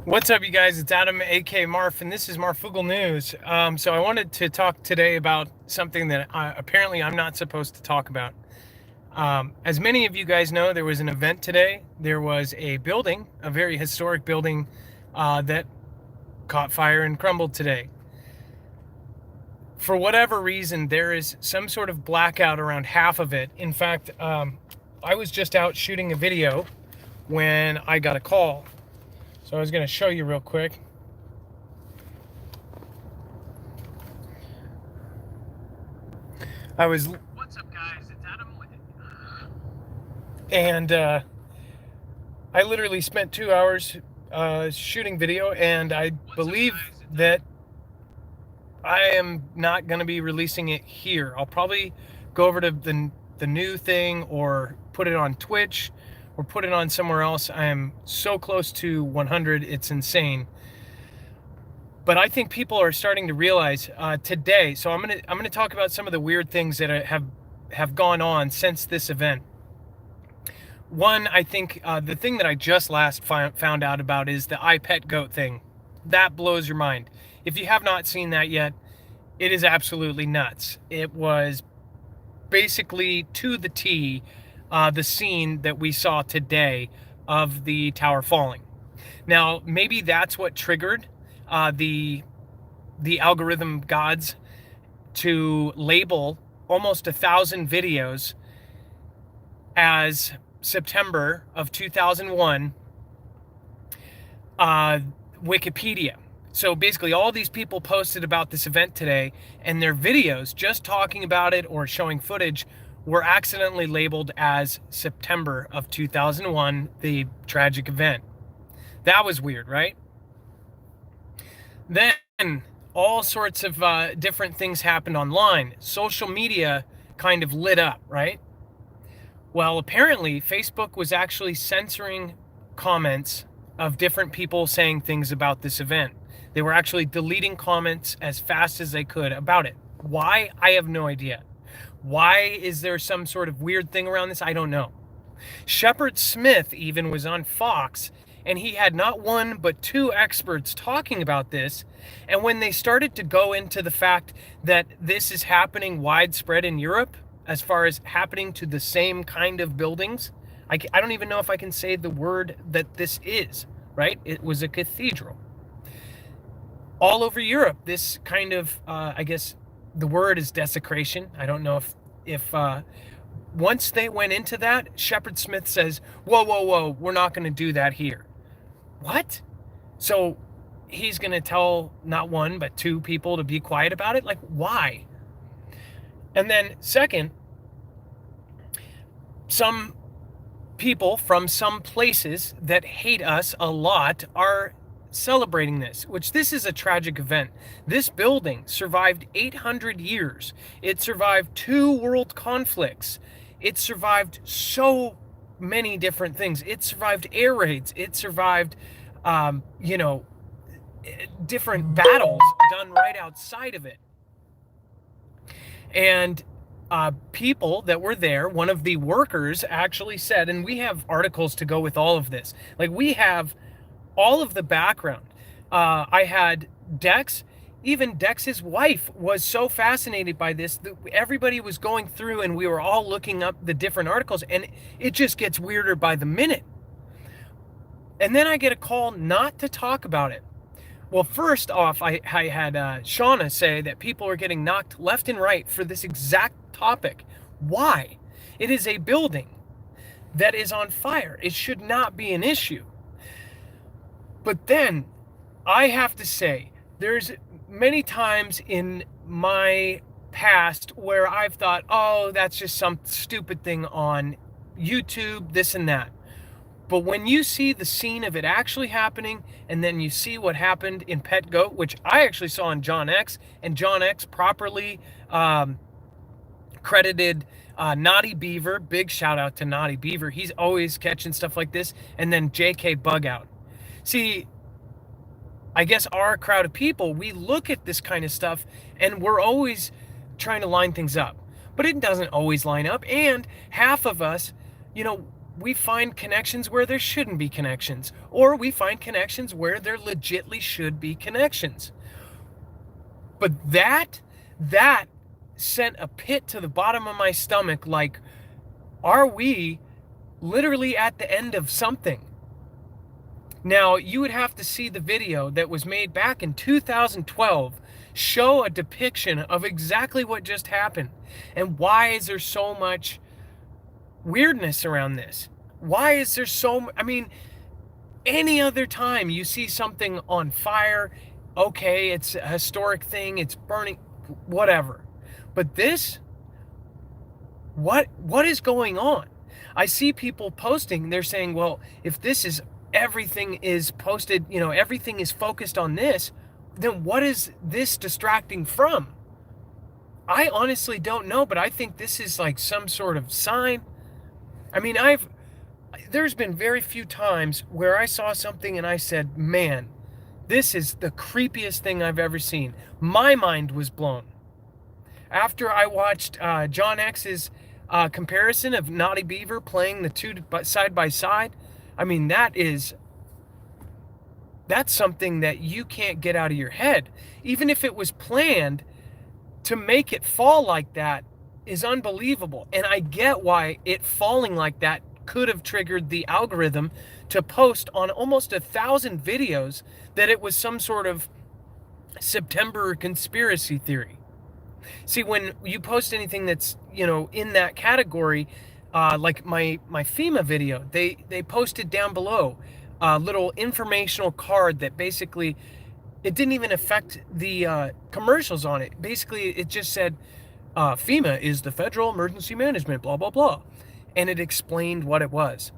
What's up, you guys? It's Adam, aka Marf, and this is Marfugal News. So I wanted to talk today about something that apparently I'm not supposed to talk about. As many of you guys know, there was an event today. There was a building, a very historic building, that caught fire and crumbled today. For whatever reason, there is some sort of blackout around half of it. In fact, I was just out shooting a video when I got a call. So I was going to show you real quick. What's up, guys? It's Adam. And I literally spent 2 hours shooting video, and I believe that I am not going to be releasing it here. I'll probably go over to the new thing, or put it on Twitch, or put it on somewhere else. I am so close to 100, it's insane. But I think people are starting to realize today. So I'm gonna talk about some of the weird things that have gone on since this event. One, I think the thing that I just last found out about is the IPet goat thing. That blows your mind. If you have not seen that yet, it is absolutely nuts. It was basically to the T the scene that we saw today of the tower falling. Now, maybe that's what triggered the algorithm gods to label almost 1,000 videos as September of 2001 Wikipedia. So basically all these people posted about this event today, and their videos just talking about it or showing footage were accidentally labeled as September of 2001, the tragic event. That was weird, right? Then all sorts of different things happened online. Social media kind of lit up, right? Well, apparently Facebook was actually censoring comments of different people saying things about this event. They were actually deleting comments as fast as they could about it. Why? I have no idea. Why is there some sort of weird thing around this? I don't know. Shepard Smith even was on Fox, and he had not one but two experts talking about this. And when they started to go into the fact that this is happening widespread in Europe, as far as happening to the same kind of buildings, I don't even know if I can say the word that this is, right? It was a cathedral. All over Europe, this kind of, I guess the word is desecration. I don't know if once they went into that, Shepard Smith says, whoa, we're not going to do that here. What? So he's going to tell not one, but two people to be quiet about it? Like, why? And then second, some people from some places that hate us a lot are celebrating this is a tragic event. This building survived 800 years. It survived 2 world conflicts. It survived so many different things. It survived air raids. It survived, different battles done right outside of it. And people that were there, one of the workers actually said, and we have articles to go with all of this. Like, we have all of the background. I had Dex, even Dex's wife was so fascinated by this that everybody was going through, and we were all looking up the different articles, and it just gets weirder by the minute. And then I get a call not to talk about it. Well, first off, I had Shauna say that people are getting knocked left and right for this exact topic. Why? It is a building that is on fire. It should not be an issue. But then I have to say, there's many times in my past where I've thought, oh, that's just some stupid thing on YouTube, this and that. But when you see the scene of it actually happening, and then you see what happened in Pet Goat, which I actually saw on John X, and John X properly credited Naughty Beaver. Big shout out to Naughty Beaver. He's always catching stuff like this. And then JK Bug Out. See, I guess our crowd of people, we look at this kind of stuff and we're always trying to line things up, but it doesn't always line up. And half of us, we find connections where there shouldn't be connections, or we find connections where there legitly should be connections. But that sent a pit to the bottom of my stomach. Like, are we literally at the end of something? Now, you would have to see the video that was made back in 2012 show a depiction of exactly what just happened. And why is there so much weirdness around this? Why is there I mean, any other time you see something on fire, okay, it's a historic thing, it's burning, whatever. But this, what is going on? I see people posting, they're saying, well, if this is, everything is posted, everything is focused on this, then what is this distracting from? I honestly don't know, but I think this is like some sort of sign. I mean, there's been very few times where I saw something and I said, man, this is the creepiest thing I've ever seen. My mind was blown. After I watched John X's comparison of Naughty Beaver playing the two side by side, I mean, that's something that you can't get out of your head. Even if it was planned, to make it fall like that is unbelievable. And I get why it falling like that could have triggered the algorithm to post on almost 1,000 videos that it was some sort of September conspiracy theory. See, when you post anything that's, in that category, like my FEMA video, they posted down below a little informational card that basically, it didn't even affect the commercials on it. Basically, it just said, FEMA is the Federal Emergency Management, blah, blah, blah. And it explained what it was.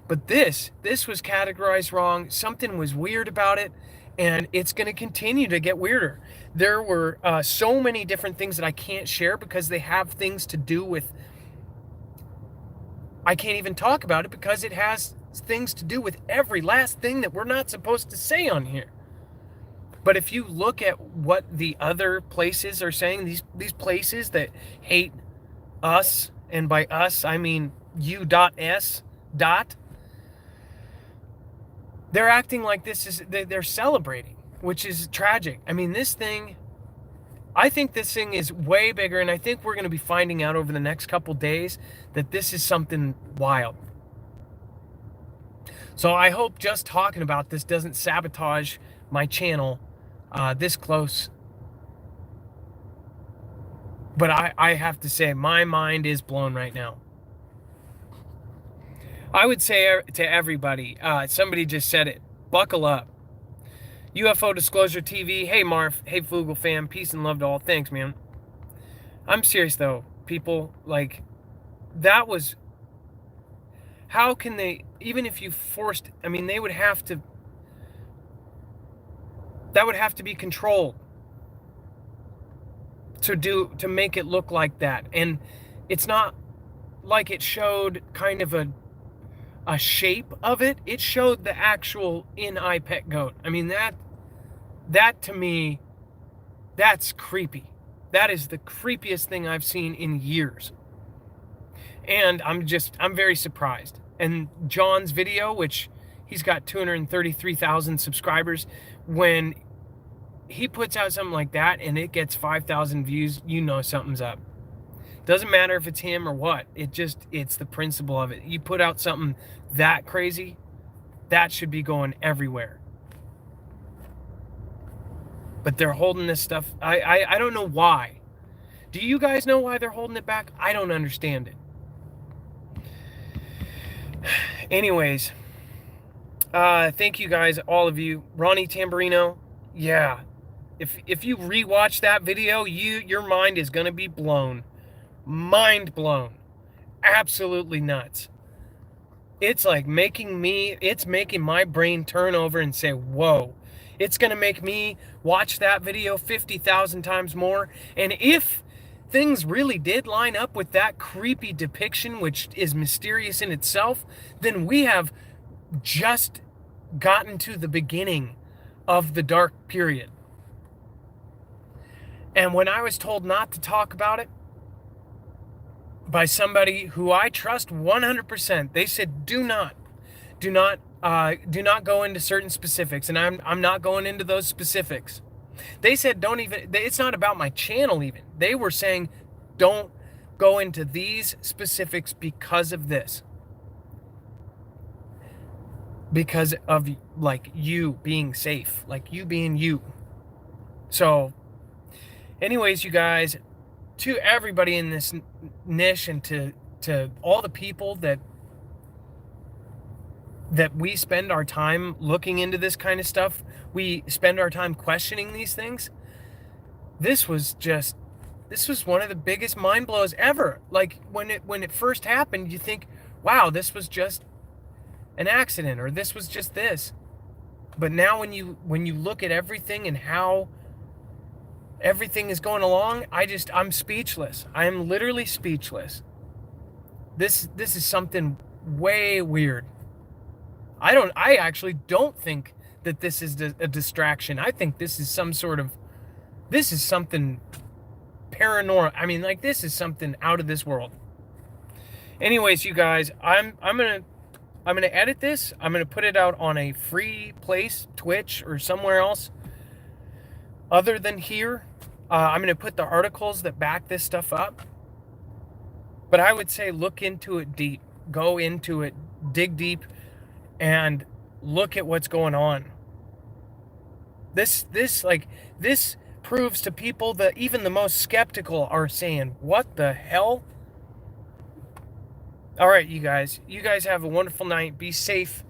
But this was categorized wrong. Something was weird about it, and it's going to continue to get weirder. There were so many different things that I can't share because they have things to do with, I can't even talk about it because it has things to do with every last thing that we're not supposed to say on here. But if you look at what the other places are saying, these places that hate us, and by us, I mean U.S. They're acting like they're celebrating, which is tragic. I mean, I think this thing is way bigger, and I think we're going to be finding out over the next couple days that this is something wild. So I hope just talking about this doesn't sabotage my channel this close. But I have to say, my mind is blown right now. I would say to everybody, somebody just said it, buckle up. UFO Disclosure TV, hey Marv, hey Fugel fam, peace and love to all. Thanks, man. I'm serious though, people, like, that was, how can they, even if you forced, I mean, that would have to be controlled to make it look like that. And it's not like it showed kind of a shape of it. It showed the actual IPet goat. I mean, that to me, that's creepy. That is the creepiest thing I've seen in years. And I'm very surprised. And John's video, which he's got 233,000 subscribers, when he puts out something like that and it gets 5,000 views, something's up. Doesn't matter if it's him or what. It's the principle of it. You put out something that crazy, that should be going everywhere. But they're holding this stuff. I don't know why. Do you guys know why they're holding it back? I don't understand it. Anyways, thank you guys, all of you. Ronnie Tamburino, yeah. If you rewatch that video, your mind is going to be blown. Mind blown. Absolutely nuts. It's like making my brain turn over and say, whoa. It's going to make me watch that video 50,000 times more. And if things really did line up with that creepy depiction, which is mysterious in itself, then we have just gotten to the beginning of the dark period. And when I was told not to talk about it, by somebody who I trust 100%. They said, do not go into certain specifics, and I'm not going into those specifics. They said don't even. It's not about my channel even. They were saying don't go into these specifics because of this. Because of like you being safe, like you being you. So anyways, you guys, to everybody in this niche, and to all the people that we spend our time looking into this kind of stuff, we spend our time questioning these things. This was one of the biggest mind blows ever. Like when it first happened, you think, wow, this was just an accident, or this was just this. But now when you look at everything and how everything is going along, I'm speechless. I am literally speechless. This is something way weird. I actually don't think that this is a distraction. I think this is something paranormal. I mean, like, this is something out of this world. Anyways, you guys, I'm gonna edit this. I'm gonna put it out on a free place, Twitch or somewhere else other than here. I'm gonna put the articles that back this stuff up. But I would say look into it deep. Go into it, dig deep, and look at what's going on. This proves to people that even the most skeptical are saying, what the hell? All right, you guys have a wonderful night. Be safe.